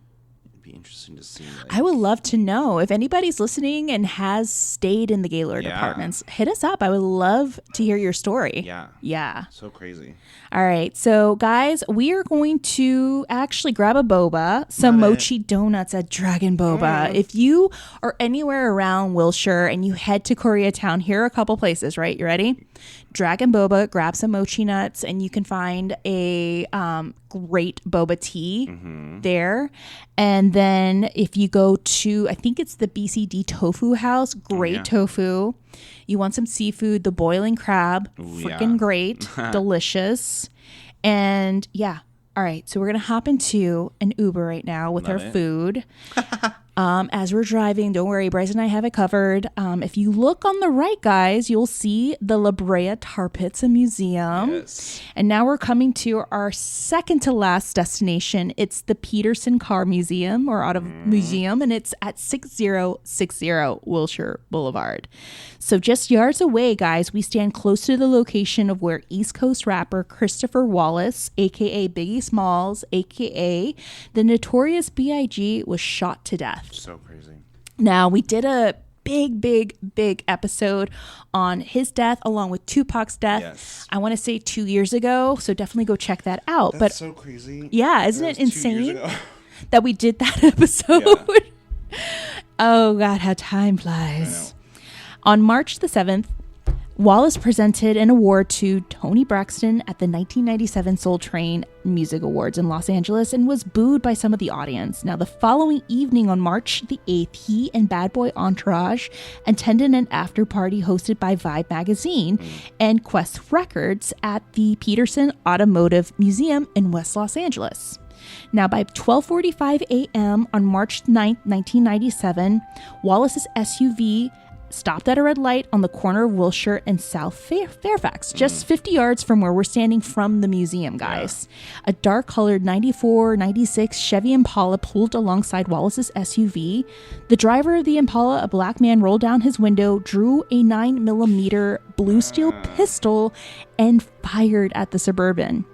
It'd be interesting to see. Like, I would love to know if anybody's listening and has stayed in the Gaylord apartments. Hit us up. I would love to hear your story. Yeah. Yeah. So crazy. All right. So, guys, we are going to actually grab a boba, some mochi donuts at Dragon Boba. If you are anywhere around Wilshire and you head to Koreatown, here are a couple places, right? You ready? Dragon Boba, grab some mochi nuts, and you can find a great boba tea there. And then if you go to, I think it's the BCD Tofu House, great tofu. You want some seafood, the boiling crab, freaking great, delicious. And yeah, all right. So we're going to hop into an Uber right now with our food. As we're driving, don't worry, Bryce and I have it covered. If you look on the right, guys, you'll see the La Brea Tar Pits and Museum. Yes. And now we're coming to our second to last destination. It's the Peterson Car Museum or Auto Museum, and it's at 6060 Wilshire Boulevard. So just yards away, guys, we stand close to the location of where East Coast rapper Christopher Wallace, a.k.a. Biggie Smalls, a.k.a. the Notorious B.I.G., was shot to death. So crazy. Now, we did a big episode on his death along with Tupac's death. Yes. I want to say 2 years ago, so definitely go check that out. That's so crazy. Yeah, isn't it 2 years insane ago. that we did that episode? Yeah. Oh, God, how time flies. On March the 7th, Wallace presented an award to Toni Braxton at the 1997 Soul Train Music Awards in Los Angeles and was booed by some of the audience. Now, the following evening on March the 8th, he and Bad Boy Entourage attended an after party hosted by Vibe Magazine and Quest Records at the Peterson Automotive Museum in West Los Angeles. Now, by 12:45 a.m. on March 9th, 1997, Wallace's SUV stopped at a red light on the corner of Wilshire and South Fairfax, just 50 yards from where we're standing from the museum, guys. Yeah. A dark-colored 94, 96 Chevy Impala pulled alongside Wallace's SUV. The driver of the Impala, a black man, rolled down his window, drew a 9mm blue steel pistol, and fired at the Suburban.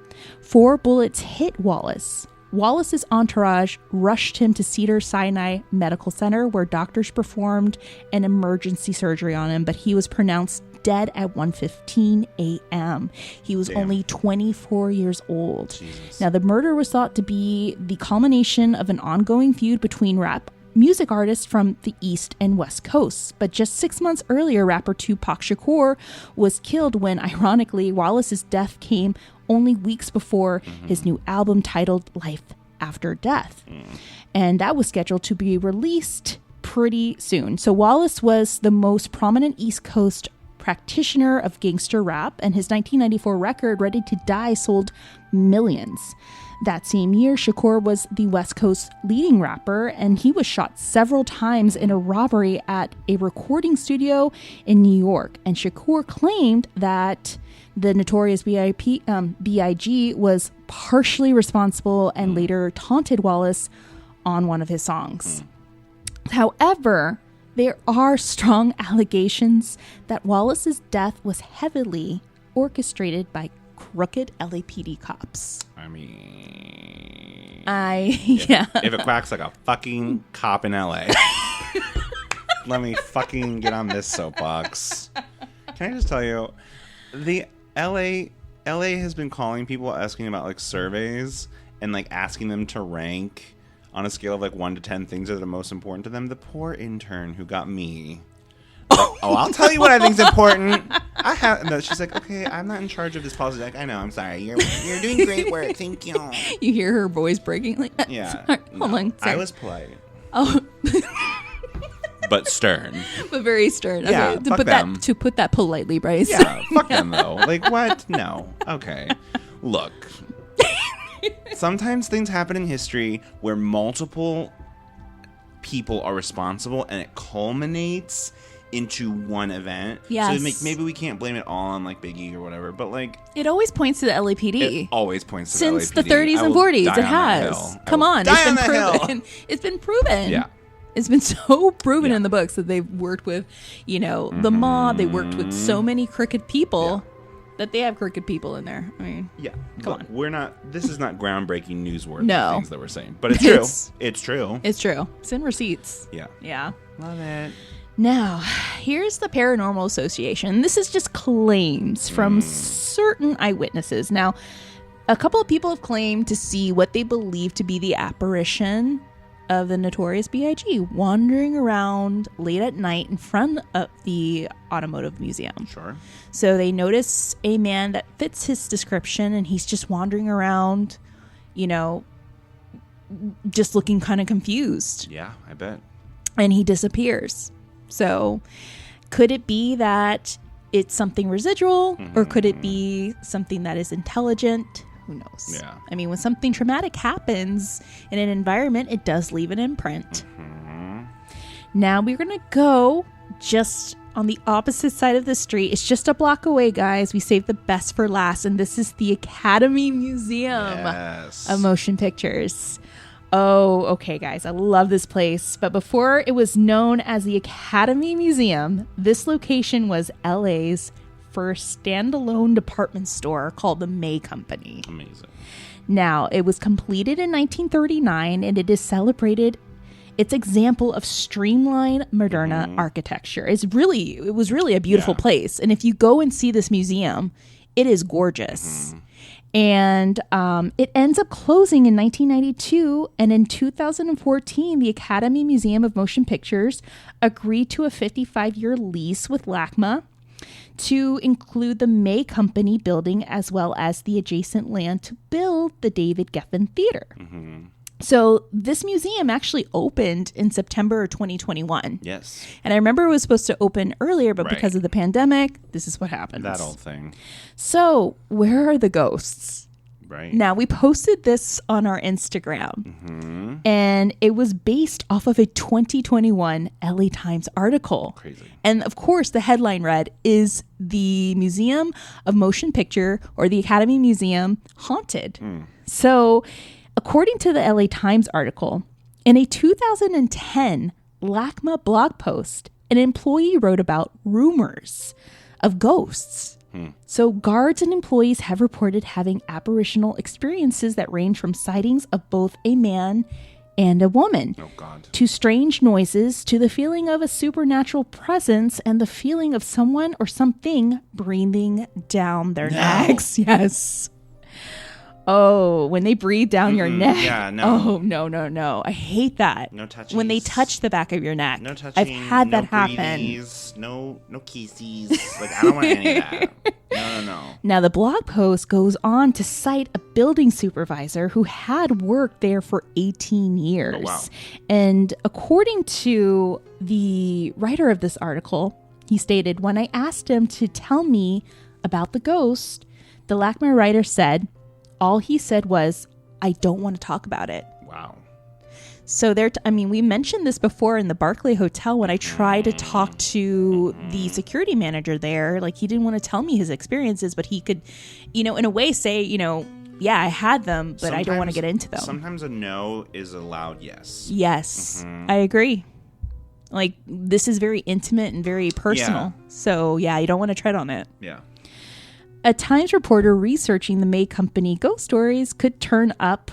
4 bullets hit Wallace. Wallace's entourage rushed him to Cedars-Sinai Medical Center, where doctors performed an emergency surgery on him, but he was pronounced dead at 1:15 a.m. He was only 24 years old. Jesus. Now, the murder was thought to be the culmination of an ongoing feud between rap music artists from the East and West Coasts. But just 6 months earlier, rapper Tupac Shakur was killed when, ironically, Wallace's death came only weeks before his new album titled Life After Death. And that was scheduled to be released pretty soon. So Wallace was the most prominent East Coast practitioner of gangster rap, and his 1994 record, Ready to Die, sold millions. That same year, Shakur was the West Coast leading rapper, and he was shot several times in a robbery at a recording studio in New York. And Shakur claimed that the Notorious B.I.G. was partially responsible and later taunted Wallace on one of his songs. However, there are strong allegations that Wallace's death was heavily orchestrated by crooked LAPD cops. I mean, if it quacks like a fucking cop in LA, let me fucking get on this soapbox. Can I just tell you, the LA has been calling people asking about like surveys, and like asking them to rank on a scale of like 1 to 10 things that are the most important to them. The poor intern who got me. I'll tell you what I think is important. No, she's like, okay, I'm not in charge of this policy. Like, I know, I'm sorry. You're doing great work. Thank you. You hear her voice breaking like that. Yeah. Sorry, hold on. Sorry. I was polite. Oh. But stern. But very stern. Yeah, Okay. fuck them. To put that politely, Bryce. Yeah, fuck them though. Like, what? No. Okay. Look. Sometimes things happen in history where multiple people are responsible and it culminates into one event. Yes. So maybe we can't blame it all on like Biggie or whatever, but like It always points to the LAPD. it always points to Since the the LAPD. 30s and 40s, it has. Come on, die on the hill. It's been proven. Yeah. It's been so proven in the books that they've worked with, the mob. They worked with so many crooked people that they have crooked people in there. I mean, come on. This is not groundbreaking newsworthy things that we're saying, but it's true. It's true. It's true. It's in receipts. Yeah. Yeah. Love it. Now, here's the Paranormal Association. This is just claims from certain eyewitnesses. Now, a couple of people have claimed to see what they believe to be the apparition of the notorious B.I.G. wandering around late at night in front of the Automotive Museum. Sure. So they notice a man that fits his description, and he's just wandering around, just looking kind of confused. Yeah, I bet. And he disappears. So could it be that it's something residual, or could it be something that is intelligent? Who knows? Yeah. I mean, when something traumatic happens in an environment, it does leave an imprint. Now we're going to go just on the opposite side of the street. It's just a block away, guys. We saved the best for last, and this is the Academy Museum of Motion Pictures. Oh, okay, guys. I love this place. But before it was known as the Academy Museum, this location was LA's first standalone department store called the May Company. Amazing. Now, it was completed in 1939, and it is celebrated its example of streamlined Moderna architecture. It was really a beautiful place. And if you go and see this museum, it is gorgeous. And it ends up closing in 1992. And in 2014, the Academy Museum of Motion Pictures agreed to a 55-year lease with LACMA to include the May Company building as well as the adjacent land to build the David Geffen Theater. So this museum actually opened in September 2021. Yes. And I remember it was supposed to open earlier, but because of the pandemic, this is what happened. That old thing. So where are the ghosts? Right. Now, we posted this on our Instagram, and it was based off of a 2021 LA Times article. Crazy. And of course, the headline read, "Is the Museum of Motion Picture or the Academy Museum haunted?" So according to the LA Times article, in a 2010 LACMA blog post, an employee wrote about rumors of ghosts. So guards and employees have reported having apparitional experiences that range from sightings of both a man and a woman, to strange noises, to the feeling of a supernatural presence, and the feeling of someone or something breathing down their necks. Yes. Oh, when they breathe down your neck. Yeah, no. Oh, no. I hate that. No touchies. When they touch the back of your neck. No touching. I've had that happen. Breathies, no kisses. Like, I don't want any of that. No. Now, the blog post goes on to cite a building supervisor who had worked there for 18 years. Oh, wow. And according to the writer of this article, he stated, "When I asked him to tell me about the ghost, the LACMA writer said, all he said was, I don't want to talk about it." Wow. So we mentioned this before in the Barclay Hotel when I tried to talk to the security manager there. Like, he didn't want to tell me his experiences, but he could, in a way say, yeah, I had them, but I don't want to get into them. Sometimes a no is a loud yes. Yes, I agree. Like, this is very intimate and very personal. Yeah. So, yeah, you don't want to tread on it. Yeah. A Times reporter researching the May Company ghost stories could turn up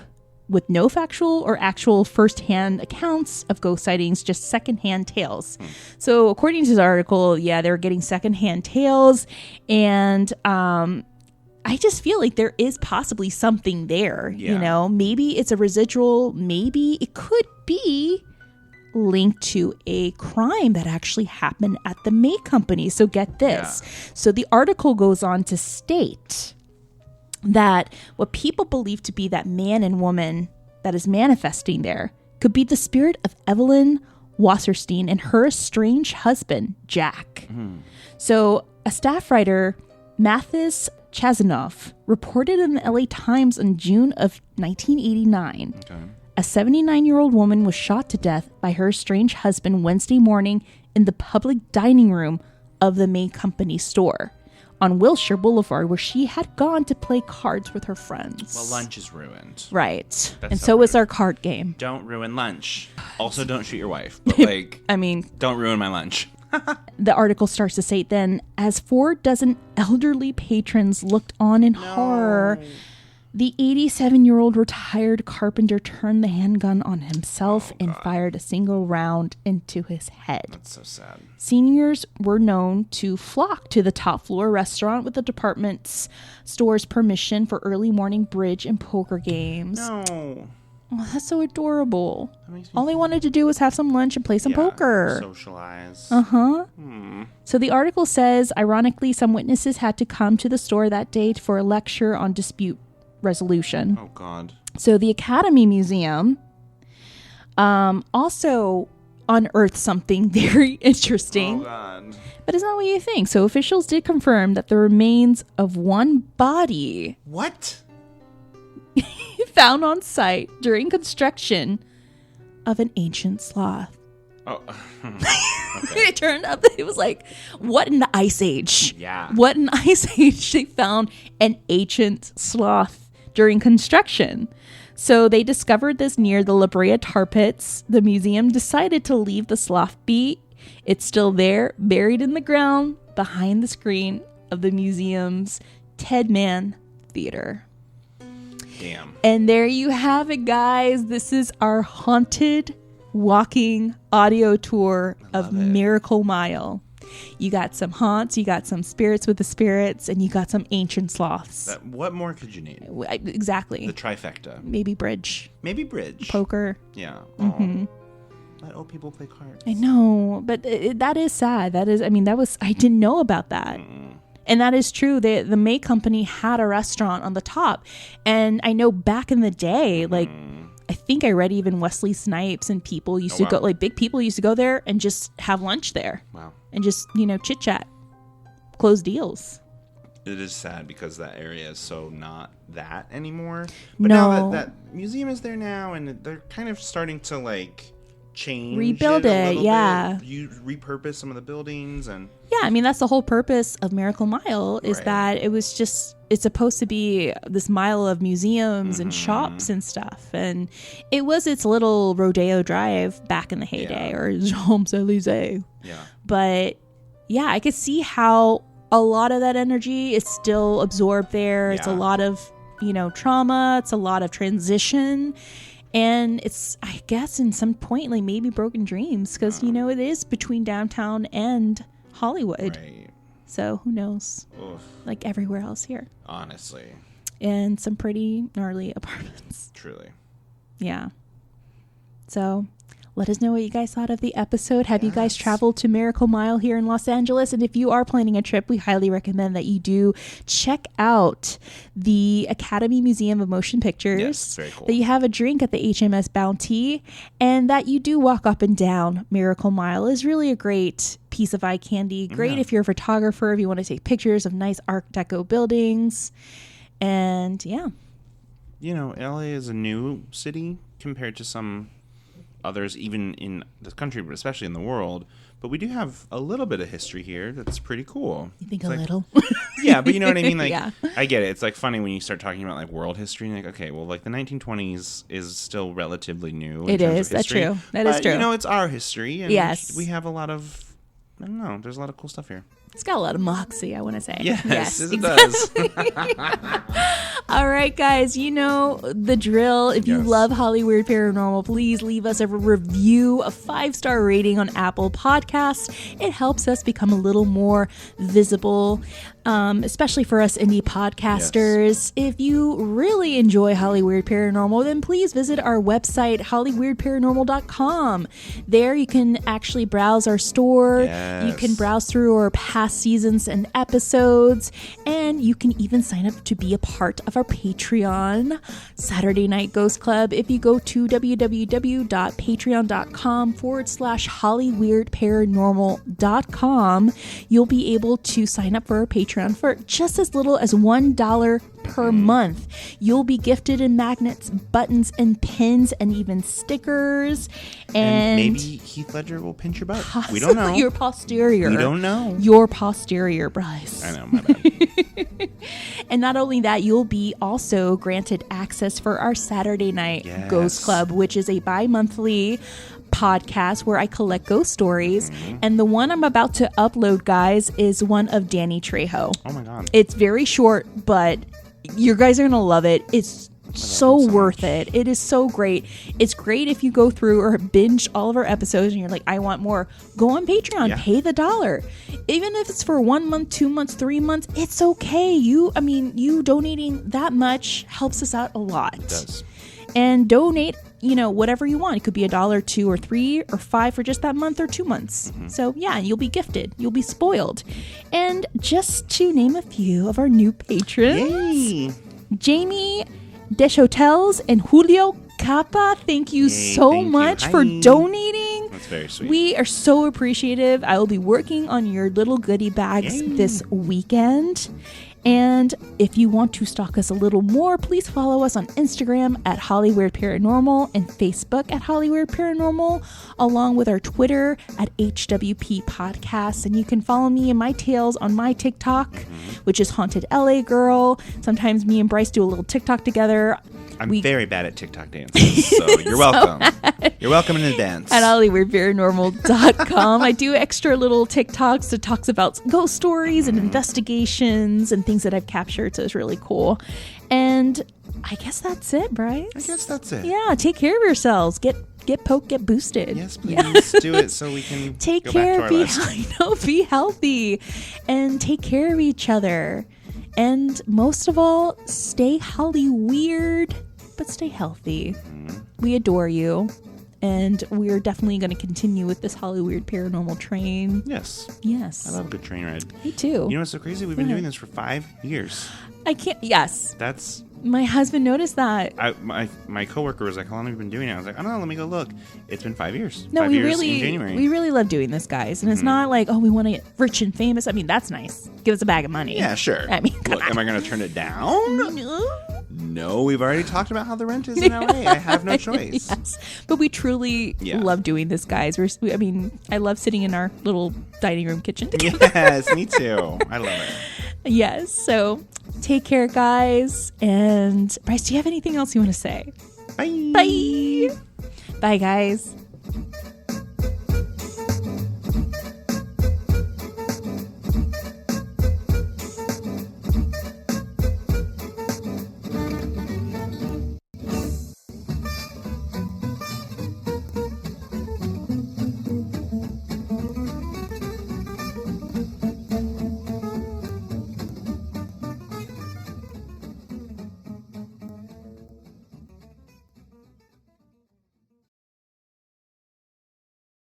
with no factual or actual first-hand accounts of ghost sightings, just second-hand tales. So according to the article, they're getting second-hand tales. And I just feel like there is possibly something there. Yeah. You know, maybe it's a residual. Maybe it could be linked to a crime that actually happened at the May Company. So get this. Yeah. So the article goes on to state that what people believe to be that man and woman that is manifesting there could be the spirit of Evelyn Wasserstein and her estranged husband, Jack. So a staff writer, Mathis Chazanov, reported in the LA Times in June of 1989. Okay. A 79-year-old woman was shot to death by her estranged husband Wednesday morning in the public dining room of the May Company store on Wilshire Boulevard, where she had gone to play cards with her friends. Well, lunch is ruined. Right. That's And so so is rude. our card game. Don't ruin lunch. Also, don't shoot your wife. But, like, I mean, don't ruin my lunch. the article starts to say then, as 4 dozen elderly patrons looked on in horror, the 87-year-old retired carpenter turned the handgun on himself and fired a single round into his head. That's so sad. Seniors were known to flock to the top floor restaurant with the department store's permission for early morning bridge and poker games. No. Oh, that's so adorable. That makes me All they wanted to do was have some lunch and play some poker. Socialize. Uh-huh. So the article says, ironically, some witnesses had to come to the store that day for a lecture on dispute resolution. Oh, God. So the Academy Museum also unearthed something very interesting. Oh, God. But it's not what you think. So officials did confirm that the remains of one body What? found on site during construction of an ancient sloth. Oh. It turned out that it was like, what in the Ice Age? Yeah. What in Ice Age they found an ancient sloth during construction. So they discovered this near the La Brea tar pits. The museum decided to leave the sloth be. It's still there, buried in the ground behind the screen of the museum's Ted Mann Theater. Damn. And there you have it, guys. This is our haunted walking audio tour of Miracle Mile. You got some haunts, you got some spirits with the spirits, and you got some ancient sloths. What more could you need? Exactly. The trifecta. Maybe bridge, Maybe bridge. poker. Yeah. Let old people play cards. I know, but that is sad. That is, I mean, I didn't know about that. And that is true. The May Company had a restaurant on the top. And I know back in the day, like, I think I read even Wesley Snipes and people used to go, like big people used to go there and just have lunch there. Wow. And just, chit chat, close deals. It is sad because that area is so not that anymore. No. But now that museum is there now, and they're kind of starting to like change, Rebuild it, a it, little yeah. bit. You repurpose some of the buildings, and Yeah, I mean, that's the whole purpose of Miracle Mile is Right. that it's supposed to be this mile of museums and shops and stuff. And it was its little Rodeo Drive back in the heyday, or Champs-Élysées. yeah, But yeah, I could see how a lot of that energy is still absorbed there. It's a Yeah. lot of, trauma. It's a lot of transition. And it's, I guess, in some point, like maybe broken dreams because, it is between downtown and Hollywood. right. So who knows? Oof, Like everywhere else here. honestly, And some pretty gnarly apartments. truly. Yeah. So let us know what you guys thought of the episode. Have you guys traveled to Miracle Mile here in Los Angeles? And if you are planning a trip, we highly recommend that you do check out the Academy Museum of Motion Pictures. Yes, it's very cool. That you have a drink at the HMS Bounty, and that you do walk up and down Miracle Mile is really a great piece of eye candy. Great if you're a photographer, if you want to take pictures of nice Art Deco buildings. And yeah. LA is a new city compared to some others, even in the country, but especially in the world. But we do have a little bit of history here that's pretty cool. You think It's a like- little? Yeah, but you know what I mean? Like, Yeah. I get it. It's like funny when you start talking about like world history and like, okay, well, like the 1920s is still relatively new. It is. That's history. true. That is But, true. It's our history. And Yes. we have a lot of, I don't know, there's a lot of cool stuff here. It's got a lot of moxie, I want to say. Yes, it does. All right, guys, you know the drill. If you Yes. love Hollywood Paranormal, please leave us a review, a 5-star rating on Apple Podcasts. It helps us become a little more visible. especially for us indie podcasters. Yes. If you really enjoy Holly Weird Paranormal, then please visit our website, hollyweirdparanormal.com. There you can actually browse our store. Yes. You can browse through our past seasons and episodes, and you can even sign up to be a part of our Patreon, Saturday Night Ghost Club. If you go to www.patreon.com/hollyweirdparanormal.com, you'll be able to sign up for our Patreon for just as little as $1 per month. You'll be gifted in magnets, buttons, and pins, and even stickers. And maybe Heath Ledger will pinch your butt. We don't know. Your posterior. We don't know. Your posterior, Bryce. I know, my bad. And not only that, you'll be also granted access for our Saturday Night Ghost Club, which is a bi-monthly podcast where I collect ghost stories. Mm-hmm. And the one I'm about to upload, guys, is one of Danny Trejo. Oh my God. It's very short, but you guys are going to love it. It's so worth it. It is so great. It's great if you go through or binge all of our episodes and you're like, I want more. Go on Patreon, pay the $1. Even if it's for 1 month, 2 months, 3 months, it's okay. You donating that much helps us out a lot. It does. And donate, whatever you want. It could be $1, $2, or $3, or $5 for just that month or 2 months. Mm-hmm. So yeah, you'll be gifted. You'll be spoiled. And just to name a few of our new patrons, Yay. Jamie Deschotels and Julio Capa, thank you so much for donating. That's very sweet. We are so appreciative. I will be working on your little goodie bags this weekend. And if you want to stalk us a little more, please follow us on Instagram at Hollyweird Paranormal and Facebook at Hollyweird Paranormal, along with our Twitter at HWP Podcasts. And you can follow me and my tales on my TikTok, which is Haunted LA Girl. Sometimes me and Bryce do a little TikTok together. I'm very bad at TikTok dances, so you're welcome. You're welcome in advance. At HollyWeirdParanormal.com. I do extra little TikToks that talks about ghost stories and investigations and things that I've captured, so it's really cool. And I guess that's it, Bryce. I guess that's it. Yeah, take care of yourselves. Get poked, get boosted. Yes, please do it so we can take go care. Back to our lives. Be healthy, and take care of each other. And most of all, stay Holly weird, but stay healthy. Mm-hmm. We adore you. And we're definitely going to continue with this Holly Weird Paranormal train. Yes. Yes. I love a good train ride. Me too. You know what's so crazy? We've been doing this for 5 years. I can't. Yes. That's... My husband noticed that. My coworker was like, how long have you been doing it? I was like, I don't know, let me go look. It's been 5 years. No, 5 we years really, in January. we really love doing this, guys. And it's not like, oh, we want to get rich and famous. I mean, that's nice. Give us a bag of money. Yeah, sure. I mean, look, am I going to turn it down? No, we've already talked about how the rent is in LA. I have no choice. Yes. But we truly love doing this, guys. I love sitting in our little dining room kitchen together. Yes, me too. I love it. Yes. So take care, guys. And Bryce, do you have anything else you want to say? Bye. Bye. Bye, guys.